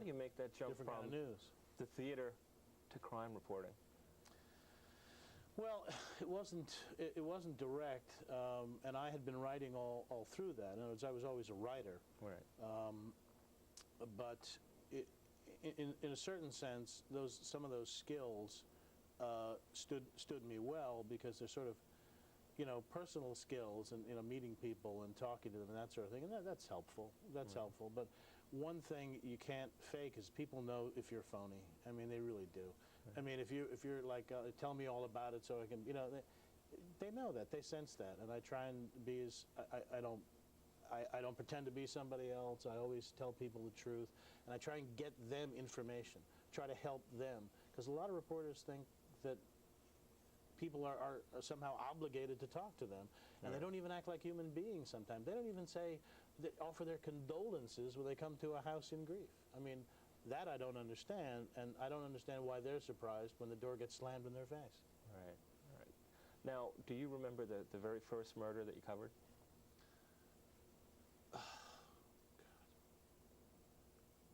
you make that jump different from kind of news. the theater to crime reporting? Well, it wasn't direct, and I had been writing all through that. In other words, I was always a writer. Right. But in a certain sense, some of those skills stood me well, because they're sort of, personal skills, and meeting people and talking to them and that sort of thing, and that's helpful. That's helpful. But one thing you can't fake is people know if you're phony. I mean, they really do. I mean, if you're like, tell me all about it so I can, they know that, they sense that, and I try and be as I don't pretend to be somebody else. I always tell people the truth, and I try and get them information, try to help them, because a lot of reporters think that people are somehow obligated to talk to them, and they don't even act like human beings sometimes. They don't even offer their condolences when they come to a house in grief. I mean, that I don't understand, and I don't understand why they're surprised when the door gets slammed in their face. Right, right. Now, do you remember the very first murder that you covered?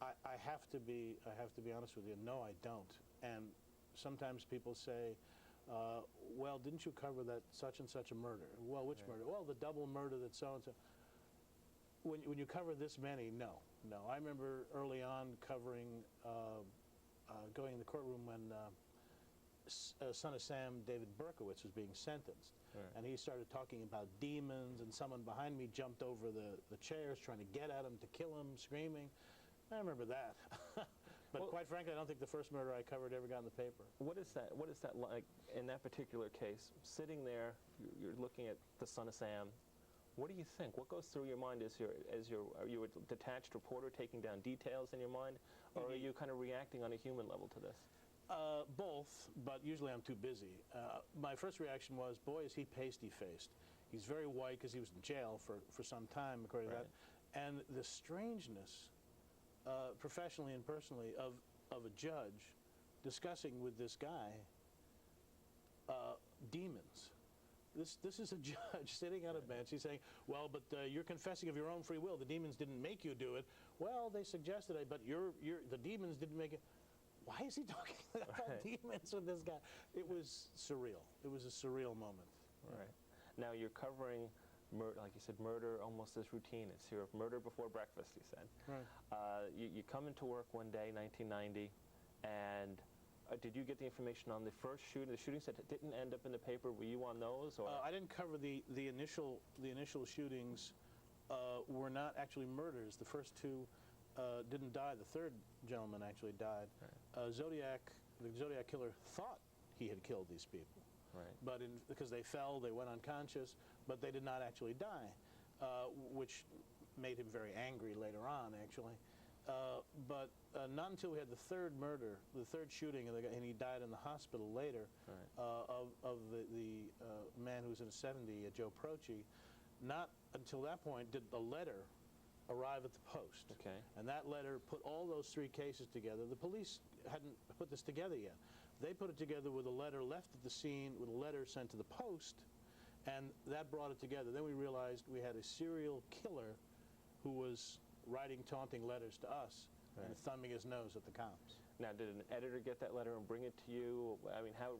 I have to be honest with you. No, I don't. And sometimes people say, well, didn't you cover that such and such a murder? Well, which murder? Well, the double murder that so and so. When you cover this many, no. I remember early on covering, going in the courtroom when son of Sam, David Berkowitz, was being sentenced. Right. And he started talking about demons, and someone behind me jumped over the chairs trying to get at him, to kill him, screaming. I remember that. But well, quite frankly, I don't think the first murder I covered ever got in the paper. What is that like in that particular case? Sitting there, you're looking at the son of Sam. What do you think? What goes through your mind are you a detached reporter taking down details in your mind, or are you kind of reacting on a human level to this? Both, but usually I'm too busy. My first reaction was, boy, is he pasty-faced. He's very white because he was in jail for some time, according to that. And the strangeness, professionally and personally, of a judge discussing with this guy demons. This is a judge sitting on a bench. He's saying, well, but you're confessing of your own free will. The demons didn't make you do it. Well, they suggested it, but the demons didn't make it. Why is he talking about demons with this guy? It was surreal. It was a surreal moment. Right. Now you're covering, like you said, murder almost as routine. It's your murder before breakfast, you said. Right. You come into work one day, 1990, and did you get the information on the first shooting, the shootings that didn't end up in the paper? Were you on those? Or? I didn't cover the initial shootings. Were not actually murders. The first two didn't die. The third gentleman actually died. Right. The Zodiac killer thought he had killed these people. Right. But because they fell, they went unconscious, but they did not actually die, which made him very angry later on, actually. But not until we had the third murder, the third shooting, and he died in the hospital later, right. of the man who was in his 70s, Joe Proci. Not until that point did the letter arrive at the Post. Okay. And that letter put all those three cases together. The police hadn't put this together yet. They put it together with a letter left at the scene, with a letter sent to the Post, and that brought it together. Then we realized we had a serial killer who was writing taunting letters to us, right, and thumbing his nose at the cops. Now, did an editor get that letter and bring it to you? I mean, how?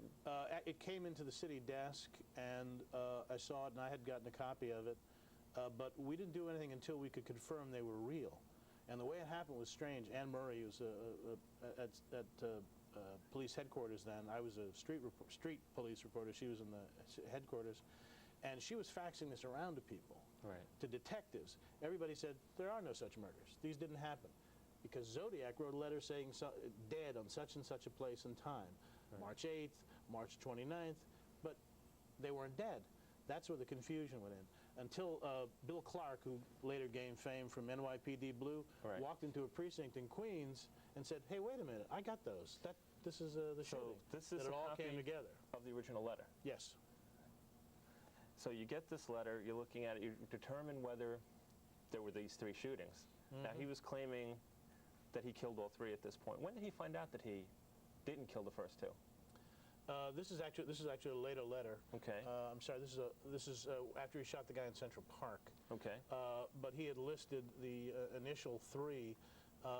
It came into the city desk, and I saw it, and I had gotten a copy of it, but we didn't do anything until we could confirm they were real. And the way it happened was strange. Anne Murray was at police headquarters then. I was a street police reporter. She was in the headquarters. And she was faxing this around to people, right, to detectives. Everybody said, there are no such murders. These didn't happen. Because Zodiac wrote a letter saying dead on such and such a place and time. Right. March 8th, March 29th, but they weren't dead. That's where the confusion went in. Until Bill Clark, who later gained fame from NYPD Blue, right, walked into a precinct in Queens and said, hey, wait a minute, I got those. This is the shooting. This is that it all came together. Of the original letter? Yes. So you get this letter, you're looking at it, you determine whether there were these three shootings. Mm-hmm. Now, he was claiming that he killed all three at this point. When did he find out that he didn't kill the first two? This is actually a later letter. Okay. I'm sorry. This is after he shot the guy in Central Park. Okay. But he had listed the initial three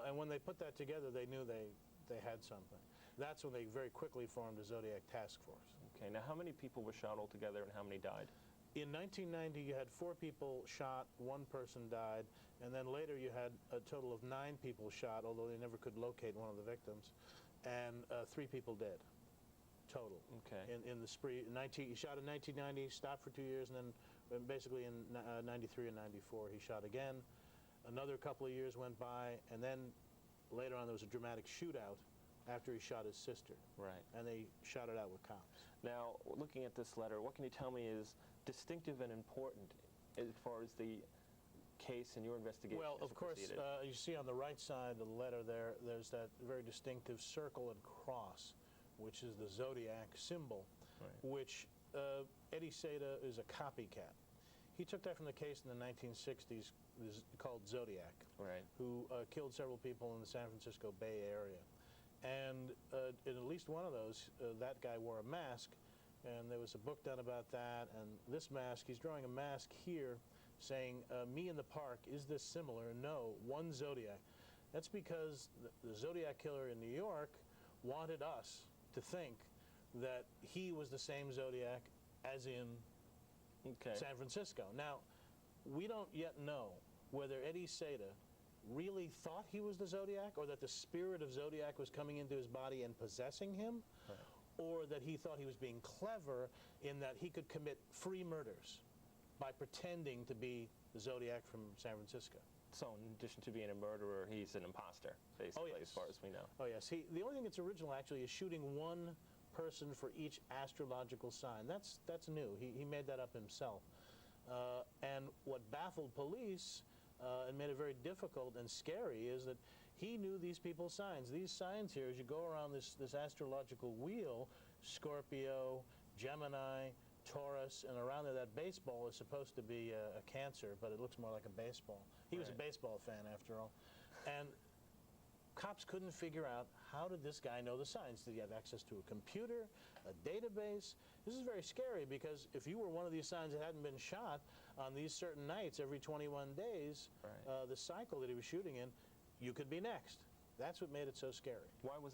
And when they put that together, they knew they had something. That's when they very quickly formed a Zodiac task force. Okay, now how many people were shot altogether and how many died? In 1990, you had 4 people shot, 1 person died, and then later you had a total of 9 people shot, although they never could locate one of the victims, and 3 people dead total. Okay. In the spree. He shot in 1990, stopped for 2 years, and then basically in 93 and 94 he shot again. Another couple of years went by, and then later on there was a dramatic shootout after he shot his sister. Right. And they shot it out with cops. Now, looking at this letter, what can you tell me is distinctive and important as far as the case and your investigation? Well, of course, you see on the right side of the letter there's that very distinctive circle and cross, which is the Zodiac symbol, right. which Eddie Seda is a copycat. He took that from the case in the 1960s called Zodiac, right. who killed several people in the San Francisco Bay Area. And in at least one of those, that guy wore a mask, and there was a book done about that. And this mask, he's drawing a mask here saying, me in the park, is this similar? No, one Zodiac. That's because the Zodiac killer in New York wanted us to think that he was the same Zodiac as in San Francisco. Now, we don't yet know whether Eddie Seda really thought he was the Zodiac, or that the spirit of Zodiac was coming into his body and possessing him, right. or that he thought he was being clever in that he could commit free murders by pretending to be the Zodiac from San Francisco. So in addition to being a murderer, he's an imposter, basically, yes. as far as we know. Oh, yes. The only thing that's original, actually, is shooting one person for each astrological sign. That's new. He made that up himself. And what baffled police and made it very difficult and scary is that he knew these people's signs. These signs here, as you go around this astrological wheel, Scorpio, Gemini, Taurus, and around there, that baseball is supposed to be a Cancer, but it looks more like a baseball. He was a baseball fan, after all. And cops couldn't figure out, how did this guy know the signs? Did he have access to a computer, a database? This is very scary, because if you were one of these signs that hadn't been shot on these certain nights every 21 days, right. The cycle that he was shooting in, you could be next. That's what made it so scary. Why was it